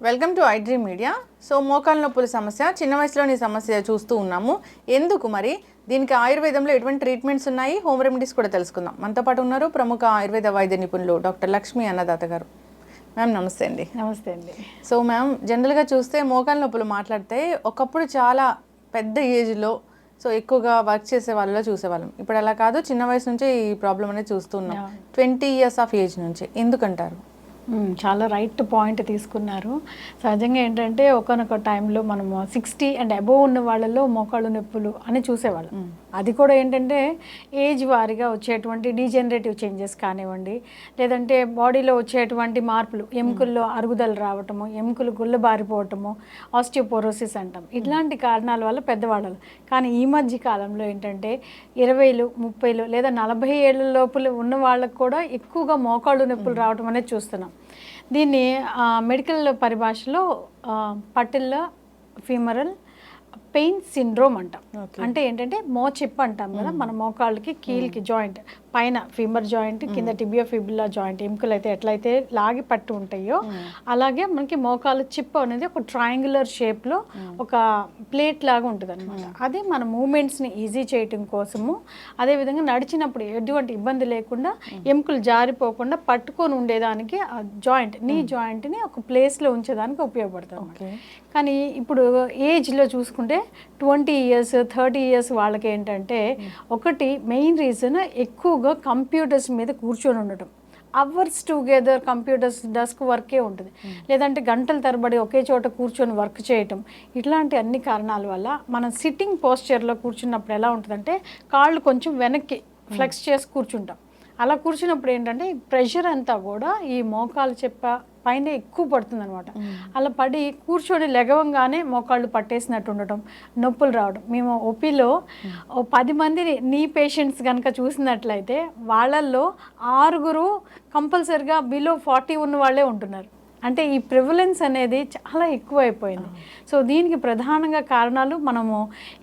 Welcome to iDream media. So మోకాలు నొప్పుల సమస్య చిన్న వయసులోని సమస్య చూస్తూ ఉన్నాము. ఎందుకు మరి దీనికి ఆయుర్వేదంలో ఎటువంటి ట్రీట్మెంట్స్ ఉన్నాయి, హోమ్ రెమెడీస్ కూడా తెలుసుకుందాం. మనతో పాటు ఉన్నారు ప్రముఖ ఆయుర్వేద వైద్య నిపుణులు డాక్టర్ లక్ష్మి అన్నదాత గారు. మ్యామ్ నమస్తే అండి. నమస్తే అండి. సో మ్యామ్, జనరల్గా చూస్తే మోకాలు నొప్పులు మాట్లాడితే ఒకప్పుడు చాలా పెద్ద ఏజ్లో ఎక్కువగా వర్క్ చేసే వాళ్ళలో చూసేవాళ్ళం. ఇప్పుడు అలా కాదు, చిన్న వయసు నుంచే ఈ ప్రాబ్లం అనేది చూస్తున్నాం. 20 years ఆఫ్ ఏజ్ నుంచి. ఎందుకంటారు? చాలా రైట్ పాయింట్ తీసుకున్నారు. సహజంగా ఏంటంటే ఒకనొక టైంలో మనము 60 అండ్ అబోవ్ ఉన్న వాళ్ళలో మోకాళ్ళు నొప్పులు అని చూసేవాళ్ళం. అది కూడా ఏంటంటే ఏజ్ వారీగా వచ్చేటువంటి డీజనరేటివ్ చేంజెస్ కానివ్వండి, లేదంటే బాడీలో వచ్చేటువంటి మార్పులు, ఎముకల్లో అరుగుదల రావటము, ఎముకలు గుల్లబారిపోవటము, ఆస్టియోపోరోసిస్ అంటాం. ఇట్లాంటి కారణాల వల్ల పెద్దవాళ్ళు. కానీ ఈ మధ్య కాలంలో ఏంటంటే 20, 30 లేదా 40 ఏళ్ళ లోపల ఉన్న వాళ్ళకు కూడా ఎక్కువగా మోకాళ్ళు నొప్పులు రావటం అనేది చూస్తున్నాం. దీన్ని మెడికల్ పరిభాషలో పటిల్లా ఫీమరల్ పెయిన్ సిండ్రోమ్ అంటాం. అంటే ఏంటంటే మోచిప్ అంటాం కదా, మన మోకాళ్ళకి కీల్కి జాయింట్ పైన ఫీమర్ జాయింట్, కింద టిబియో ఫిబులా జాయింట్, ఎముకలు అయితే ఎట్లయితే లాగి పట్టు ఉంటాయో అలాగే మనకి మోకాలు చిప్ అనేది ఒక ట్రయాంగులర్ షేప్లో ఒక ప్లేట్ లాగా ఉంటుంది అనమాట. అది మన మూమెంట్స్ని ఈజీ చేయటం కోసము, అదేవిధంగా నడిచినప్పుడు ఎటువంటి ఇబ్బంది లేకుండా ఎముకలు జారిపోకుండా పట్టుకొని ఉండేదానికి ఆ జాయింట్, నీ జాయింట్ని ఒక ప్లేస్లో ఉంచేదానికి ఉపయోగపడుతుంది. కానీ ఇప్పుడు ఏజ్లో చూసుకుంటే 20 years 30 years వాళ్ళకి ఏంటంటే ఒకటి మెయిన్ రీజన్ ఎక్కువగా కంప్యూటర్స్ మీద కూర్చొని ఉండటం. అవర్స్ టుగెదర్ కంప్యూటర్స్ డెస్క్ వర్కే ఉంటుంది, లేదంటే గంటల తరబడి ఒకే చోట కూర్చొని వర్క్ చేయటం. ఇట్లాంటి అన్ని కారణాల వల్ల మనం సిట్టింగ్ పోస్చర్లో కూర్చున్నప్పుడు ఎలా ఉంటుందంటే కాళ్ళు కొంచెం వెనక్కి ఫ్లెక్స్ చేసి కూర్చుంటాం. అలా కూర్చున్నప్పుడు ఏంటంటే ప్రెషర్ అంతా కూడా ఈ మోకాలు పైన ఎక్కువ పడుతుంది అనమాట. అలా పడి కూర్చొని లెగవంగానే మోకాళ్ళు పట్టేసినట్టు ఉండటం, నొప్పులు రావడం. మేము ఓపీలో 10 మందిని నీ పేషెంట్స్ కనుక చూసినట్లయితే వాళ్ళల్లో 6 కంపల్సరిగా బిలో 40 ఉన్న వాళ్ళే ఉంటున్నారు. అంటే ఈ ప్రివలెన్స్ అనేది చాలా ఎక్కువైపోయింది. సో దీనికి ప్రధానంగా కారణాలు మనము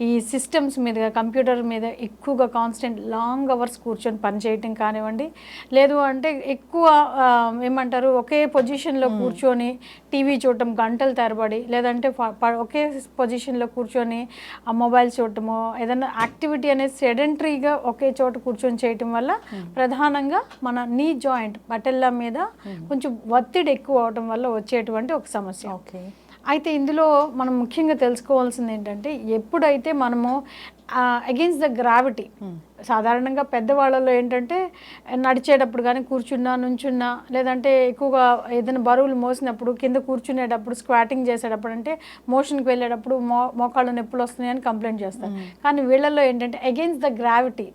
ఈ సిస్టమ్స్ మీద, కంప్యూటర్ మీద ఎక్కువగా కాన్స్టెంట్ లాంగ్ అవర్స్ కూర్చొని పనిచేయటం కానివ్వండి, లేదు అంటే ఎక్కువ ఏమంటారు ఒకే పొజిషన్లో కూర్చొని టీవీ చూడటం గంటల తరబడి, లేదంటే ఒకే పొజిషన్లో కూర్చొని మొబైల్ చూడటము, ఏదైనా యాక్టివిటీ అనేది సెడెంటరీగా ఒకే చోట కూర్చొని చేయటం వల్ల ప్రధానంగా మన నీ జాయింట్ పటెల్లా మీద కొంచెం ఒత్తిడి ఎక్కువ అవడం వల్ల వచ్చేటువంటి ఒక సమస్య. అయితే ఇందులో మనం ముఖ్యంగా తెలుసుకోవాల్సింది ఏంటంటే ఎప్పుడైతే మనము అగెయిన్స్ట్ ద గ్రావిటీ, సాధారణంగా పెద్దవాళ్ళలో ఏంటంటే నడిచేటప్పుడు కానీ కూర్చున్నా, నుంచున్నా, లేదంటే ఎక్కువగా ఏదైనా బరువులు మోసినప్పుడు కింద కూర్చునేటప్పుడు, స్క్వాటింగ్ చేసేటప్పుడు, అంటే మోషన్కి వెళ్ళేటప్పుడు మోకాళ్ళు నొప్పులు వస్తున్నాయని కంప్లైంట్ చేస్తారు. కానీ వీళ్ళల్లో ఏంటంటే అగెయిన్స్ట్ ద గ్రావిటీ,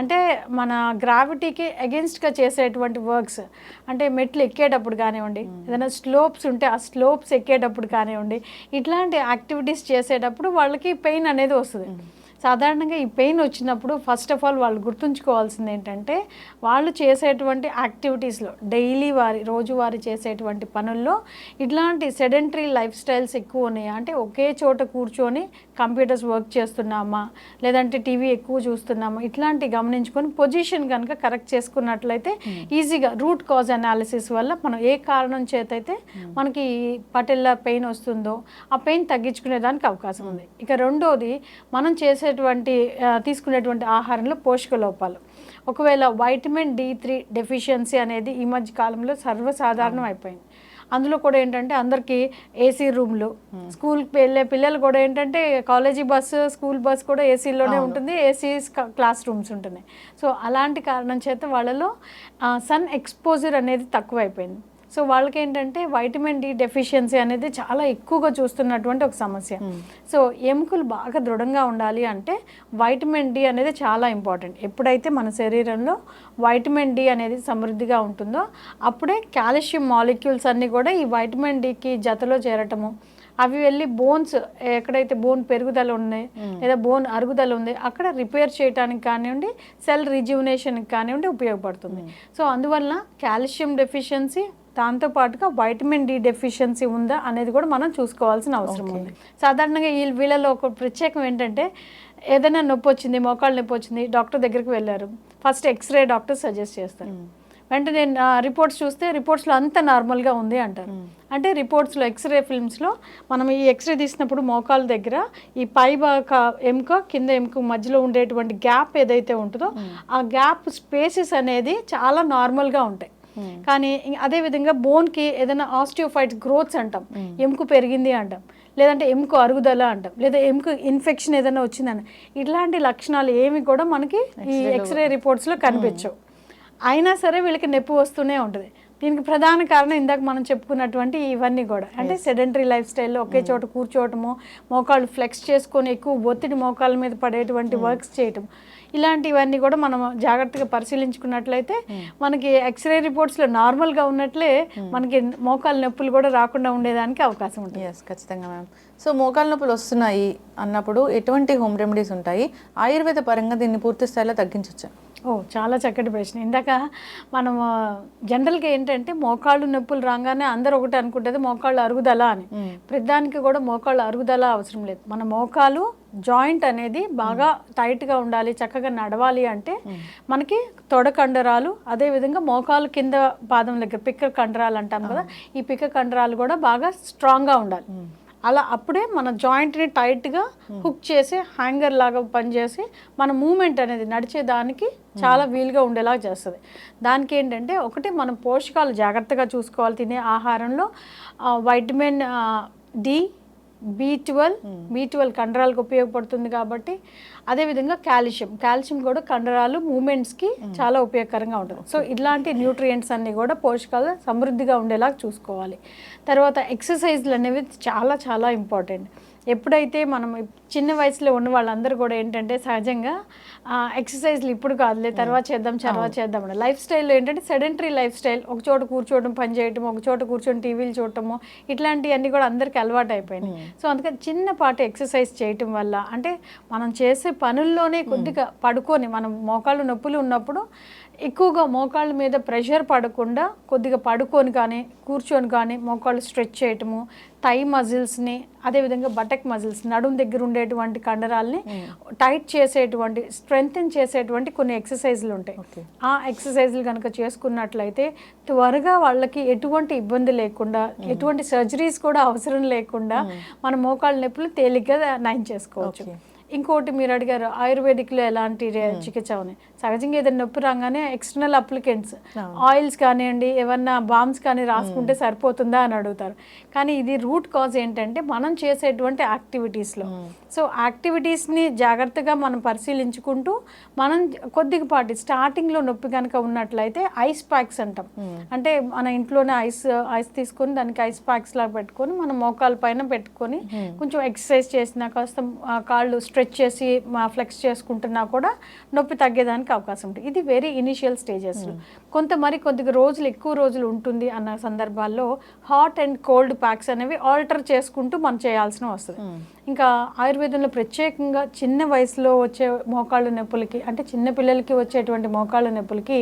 అంటే మన గ్రావిటీకి అగెయిన్స్ట్గా చేసేటువంటి వర్క్స్, అంటే మెట్లు ఎక్కేటప్పుడు కానివ్వండి, ఏదైనా స్లోప్స్ ఉంటే ఆ స్లోప్స్ ఎక్కేటప్పుడు కానివ్వండి, ఇట్లాంటి యాక్టివిటీస్ చేసేటప్పుడు వాళ్ళకి పెయిన్ అనేది వస్తుంది. సాధారణంగా ఈ పెయిన్ వచ్చినప్పుడు ఫస్ట్ ఆఫ్ ఆల్ వాళ్ళు గుర్తుంచుకోవాల్సింది ఏంటంటే వాళ్ళు చేసేటువంటి యాక్టివిటీస్లో, డైలీ రోజువారీ చేసేటువంటి పనుల్లో ఇట్లాంటి సెడెంటరీ లైఫ్ స్టైల్స్ ఎక్కువ ఉన్నాయి. అంటే ఒకే చోట కూర్చొని కంప్యూటర్స్ వర్క్ చేస్తున్నామా, లేదంటే టీవీ ఎక్కువ చూస్తున్నామా, ఇట్లాంటి గమనించుకొని పొజిషన్ కనుక కరెక్ట్ చేసుకున్నట్లయితే ఈజీగా రూట్ కాజ్ అనాలిసిస్ వల్ల మనం ఏ కారణం చేతైతే మనకి పటెల్లా పెయిన్ వస్తుందో ఆ పెయిన్ తగ్గించుకునేదానికి అవకాశం ఉంది. ఇక రెండోది, మనం తీసుకునేటువంటి ఆహారంలో పోషక లోపాలు. ఒకవేళ వైటమిన్ D3 డెఫిషియన్సీ అనేది ఈ మధ్య కాలంలో సర్వసాధారణం అయిపోయింది. అందులో కూడా ఏంటంటే అందరికీ ఏసీ రూమ్లు, స్కూల్కి వెళ్ళే పిల్లలు కూడా ఏంటంటే కాలేజీ బస్సు, స్కూల్ బస్ కూడా ఏసీలోనే ఉంటుంది, ఏసీ క్లాస్ రూమ్స్ ఉంటున్నాయి. సో అలాంటి కారణం చేత వాళ్ళలో సన్ ఎక్స్పోజర్ అనేది తక్కువైపోయింది. సో వాళ్ళకి ఏంటంటే వైటమిన్ D డెఫిషియన్సీ అనేది చాలా ఎక్కువగా చూస్తున్నటువంటి ఒక సమస్య. సో ఎముకలు బాగా దృఢంగా ఉండాలి అంటే వైటమిన్ D అనేది చాలా ఇంపార్టెంట్. ఎప్పుడైతే మన శరీరంలో వైటమిన్ D అనేది సమృద్ధిగా ఉంటుందో అప్పుడే కాల్షియం మాలిక్యూల్స్ అన్నీ కూడా ఈ వైటమిన్ Dకి జతలో చేరటము, అవి వెళ్ళి బోన్స్, ఎక్కడైతే బోన్ పెరుగుదల ఉంది లేదా బోన్ అరుగుదల ఉంది అక్కడ రిపేర్ చేయడానికి కానివ్వండి, సెల్ రిజ్యూనేషన్కి కానివ్వండి ఉపయోగపడుతుంది. సో అందువల్ల కాల్షియం డెఫిషియన్సీ, దాంతోపాటుగా వైటమిన్ D డెఫిషియన్సీ ఉందా అనేది కూడా మనం చూసుకోవాల్సిన అవసరం ఉంది. సాధారణంగా వీళ్ళలో ఒక ప్రత్యేకం ఏంటంటే ఏదైనా నొప్పి వచ్చింది, మోకాళ్ళు నొప్పి వచ్చింది, డాక్టర్ దగ్గరికి వెళ్ళారు, ఫస్ట్ ఎక్స్రే డాక్టర్ సజెస్ట్ చేస్తారు. వెంటనే రిపోర్ట్స్ చూస్తే రిపోర్ట్స్లో అంత నార్మల్గా ఉంది అంటారు. అంటే రిపోర్ట్స్లో ఎక్స్రే ఫిల్మ్స్లో మనం ఈ ఎక్స్రే తీసినప్పుడు మోకాల దగ్గర ఈ పై ఎముక కింద ఎముక మధ్యలో ఉండేటువంటి గ్యాప్ ఏదైతే ఉంటుందో ఆ గ్యాప్ స్పేసెస్ అనేది చాలా నార్మల్గా ఉంటాయి. కానీ అదేవిధంగా బోన్కి ఏదైనా ఆస్టియోఫైట్స్ గ్రోత్స్ అంటాం, ఎముక పెరిగింది అంటాం, లేదంటే ఎముక అరుగుదల అంటాం, లేదా ఎముక ఇన్ఫెక్షన్ ఏదైనా వచ్చిందని, ఇట్లాంటి లక్షణాలు ఏమి కూడా మనకి ఈ ఎక్స్రే రిపోర్ట్స్లో కనిపించవు. అయినా సరే వీళ్ళకి నొప్పి వస్తూనే ఉంటుంది. దీనికి ప్రధాన కారణం ఇందాక మనం చెప్పుకున్నటువంటి ఇవన్నీ కూడా, అంటే సెడెంటరీ లైఫ్ స్టైల్లో ఒకే చోట కూర్చోవటము, మోకాళ్ళు ఫ్లెక్స్ చేసుకొని ఎక్కువ ఒత్తిడి మోకాళ్ళ మీద పడేటువంటి వర్క్స్ చేయటం, ఇలాంటివన్నీ కూడా మనం జాగ్రత్తగా పరిశీలించుకున్నట్లయితే మనకి ఎక్స్రే రిపోర్ట్స్లో నార్మల్గా ఉన్నట్లే మనకి మోకాళ్ళ నొప్పులు కూడా రాకుండా ఉండేదానికి అవకాశం ఉంటుంది. ఎస్, ఖచ్చితంగా మ్యామ్. సో మోకాళ్ళ నొప్పులు వస్తున్నాయి అన్నప్పుడు ఎటువంటి హోమ్ రెమెడీస్ ఉంటాయి? ఆయుర్వేద పరంగా దీన్ని పూర్తి స్థాయిలో తగ్గించవచ్చు? చాలా చక్కటి ప్రశ్న. ఇందాక మనం జనరల్గా ఏంటంటే మోకాళ్ళు నొప్పులు రాగానే అందరూ ఒకటి అనుకుంటుంది మోకాళ్ళు అరుగుదల అని. ప్రతిదానికి కూడా మోకాళ్ళు అరుగుదల అవసరం లేదు. మన మోకాలు జాయింట్ అనేది బాగా టైట్గా ఉండాలి, చక్కగా నడవాలి అంటే మనకి తొడ కండరాలు, అదేవిధంగా మోకాలు కింద పాదం దగ్గర పిక్క కండరాలు అంటాం కదా, ఈ పిక్క కండరాలు కూడా బాగా స్ట్రాంగ్గా ఉండాలి. అలా అప్పుడే మన జాయింట్ని టైట్గా హుక్ చేసి హ్యాంగర్ లాగా పనిచేసి మన మూమెంట్ అనేది నడిచేదానికి చాలా వీలుగా ఉండేలా చేస్తుంది. దానికి ఏంటంటే ఒకటి మనం పోషకాలు జాగ్రత్తగా చూసుకోవాలి. తినే ఆహారంలో వైటమిన్ డి, B12 కండరాలకు ఉపయోగపడుతుంది కాబట్టి, అదేవిధంగా కాల్షియం కూడా కండరాలు మూమెంట్స్కి చాలా ఉపయోగకరంగా ఉంటుంది. సో ఇట్లాంటి న్యూట్రియంట్స్ అన్నీ కూడా పోషకాలు సమృద్ధిగా ఉండేలా చూసుకోవాలి. తర్వాత ఎక్సర్సైజ్లు అనేవి చాలా చాలా ఇంపార్టెంట్. ఎప్పుడైతే మనం చిన్న వయసులో ఉన్న వాళ్ళందరూ కూడా ఏంటంటే సహజంగా ఎక్సర్సైజ్లు ఇప్పుడు కాదులే తర్వాత చేద్దాం అని లైఫ్ స్టైల్లో ఏంటంటే సెడెంటరీ లైఫ్ స్టైల్, ఒక చోట కూర్చోవడం, పని చేయటం, ఒక చోట కూర్చొని టీవీలు చూడటము, ఇట్లాంటివన్నీ కూడా అందరికీ అలవాటు అయిపోయినాయి. సో అందుకని చిన్నపాటి ఎక్సర్సైజ్ చేయటం వల్ల, అంటే మనం చేసే పనుల్లోనే కొద్దిగా పడుకొని, మనం మోకాళ్ళు నొప్పులు ఉన్నప్పుడు ఎక్కువగా మోకాళ్ళ మీద ప్రెషర్ పడకుండా కొద్దిగా పడుకొని కానీ కూర్చొని కానీ మోకాళ్ళు స్ట్రెచ్ చేయటము, థై మజిల్స్ని, అదేవిధంగా బటక్ మజిల్స్ నడుము దగ్గర ఉండేటువంటి కండరాల్ని టైట్ చేసేటువంటి, స్ట్రెంగ్తెన్ చేసేటువంటి కొన్ని ఎక్సర్సైజ్లు ఉంటాయి. ఆ ఎక్సర్సైజ్లు కనుక చేసుకున్నట్లయితే త్వరగా వాళ్ళకి ఎటువంటి ఇబ్బంది లేకుండా, ఎటువంటి సర్జరీస్ కూడా అవసరం లేకుండా మన మోకాళ్ళ నొప్పులు తేలిగ్గా నయం చేసుకోవచ్చు. ఇంకోటి మీరు అడిగారు ఆయుర్వేదిక్లో ఎలాంటి చికిత్స అని. సహజంగా ఏదైనా నొప్పి రాగానే ఎక్స్టర్నల్ అప్లికెంట్స్, ఆయిల్స్ కానివ్వండి, ఏమన్నా బామ్స్ కానీ రాసుకుంటే సరిపోతుందా అని అడుగుతారు. కానీ ఇది రూట్ కాజ్ ఏంటంటే మనం చేసేటువంటి యాక్టివిటీస్లో. సో యాక్టివిటీస్ని జాగ్రత్తగా మనం పరిశీలించుకుంటూ మనం కొద్దిపాటి స్టార్టింగ్లో నొప్పి కనుక ఉన్నట్లయితే ఐస్ ప్యాక్స్ అంటాం, అంటే మన ఇంట్లోనే ఐస్ తీసుకొని దానికి ఐస్ ప్యాక్స్ లాగా పెట్టుకొని మనం మోకాల పైన పెట్టుకొని కొంచెం ఎక్సర్సైజ్ చేసినా, కాస్త కాళ్ళు స్ట్రెచ్ చేసి ఫ్లెక్స్ చేసుకుంటున్నా కూడా నొప్పి తగ్గేదానికి అవకాశం ఉంటుంది. ఇది వెరీ ఇనిషియల్ స్టేజెస్లో. కొద్దిగా రోజులు ఎక్కువ రోజులు ఉంటుంది అన్న సందర్భాల్లో హాట్ అండ్ కోల్డ్ ప్యాక్స్ అనేవి ఆల్టర్ చేసుకుంటూ మనం చేయాల్సిన వస్తుంది. ఇంకా ఆయుర్వేదంలో ప్రత్యేకంగా చిన్న వయసులో వచ్చే మోకాళ్ళ నొప్పులకి, అంటే చిన్న పిల్లలకి వచ్చేటువంటి మోకాళ్ళ నొప్పులకి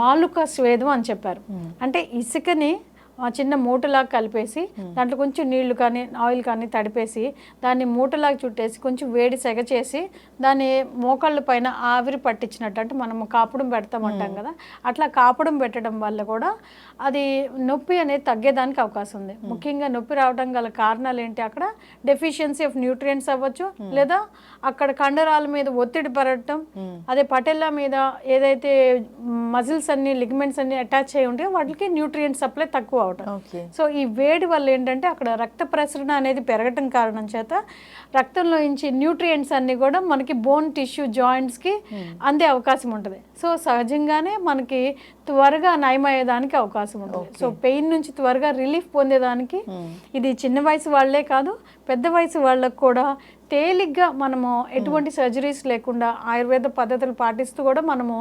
వాలుక స్వేదం అని చెప్పారు. అంటే ఇసుకని చిన్న మూటలాగా కలిపేసి దాంట్లో కొంచెం నీళ్లు కానీ ఆయిల్ కానీ తడిపేసి దాన్ని మూటలాగా చుట్టేసి కొంచెం వేడి సెగ చేసి దాన్ని మోకాళ్ళ పైన ఆవిరి పట్టించినట్టు, అంటే మనం కాపడం పెడతామంటాం కదా, అట్లా కాపడం పెట్టడం వల్ల కూడా అది నొప్పి అనేది తగ్గేదానికి అవకాశం ఉంది. ముఖ్యంగా నొప్పి రావడం గల కారణాలు ఏంటి, అక్కడ డెఫిషియన్సీ ఆఫ్ న్యూట్రియంట్స్ అవ్వచ్చు, లేదా అక్కడ కండరాల మీద ఒత్తిడి పడటం, అదే పటెల్లా మీద ఏదైతే మజిల్స్ అన్ని లిగమెంట్స్ అన్ని అటాచ్ అయి ఉంటాయో వాటికి న్యూట్రియంట్ సప్లై తక్కువ అవటం. సో ఈ వేడి వల్ల ఏంటంటే అక్కడ రక్త ప్రసరణ అనేది పెరగటం కారణం చేత రక్తంలో నుంచి న్యూట్రియంట్స్ అన్ని కూడా మనకి బోన్ టిష్యూ జాయింట్స్కి అందే అవకాశం ఉంటుంది. సో సహజంగానే మనకి త్వరగా నయమయ్యేదానికి అవకాశం ఉంటుంది. సో పెయిన్ నుంచి త్వరగా రిలీఫ్ పొందేదానికి ఇది చిన్న వయసు వాళ్ళే కాదు, పెద్ద వయసు వాళ్ళకు కూడా తేలిగ్గా మనము ఎటువంటి సర్జరీస్ లేకుండా ఆయుర్వేద పద్ధతులు పాటిస్తూ కూడా మనము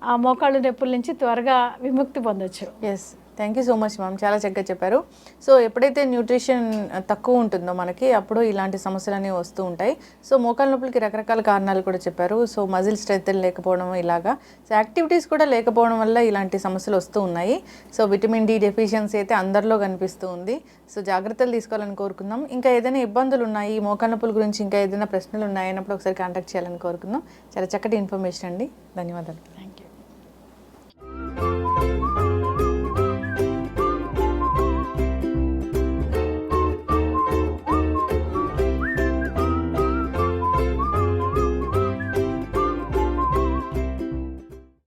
ఆ మోకాళ్ళ నొప్పుల నుంచి త్వరగా విముక్తి పొందొచ్చు. Yes, thank you so much ma'am, చాలా చక్కగా చెప్పారు. సో ఎప్పుడైతే న్యూట్రిషన్ తక్కువ ఉంటుందో మనకి అప్పుడు ఇలాంటి సమస్యలు అనేవి వస్తూ ఉంటాయి. సో మోకాళ్ళ నొప్పులకి రకరకాల కారణాలు కూడా చెప్పారు. సో మజిల్ స్ట్రెంత్ లేకపోవడం ఇలాగా, సో యాక్టివిటీస్ కూడా లేకపోవడం వల్ల ఇలాంటి సమస్యలు వస్తూ ఉన్నాయి. సో విటమిన్ డి డెఫిషియన్సీ అయితే అందరిలో కనిపిస్తూ ఉంది. సో జాగ్రత్తలు తీసుకోవాలని కోరుకుందాం. ఇంకా ఏదైనా ఇబ్బందులు ఉన్నాయి, మోకాళ్ళ నొప్పుల గురించి ఇంకా ఏదైనా ప్రశ్నలు ఉన్నాయన్నప్పుడు ఒకసారి కాంటాక్ట్ చేయాలని కోరుకుందాం. చాలా చక్కటి ఇన్ఫర్మేషన్ అండి, ధన్యవాదాలు.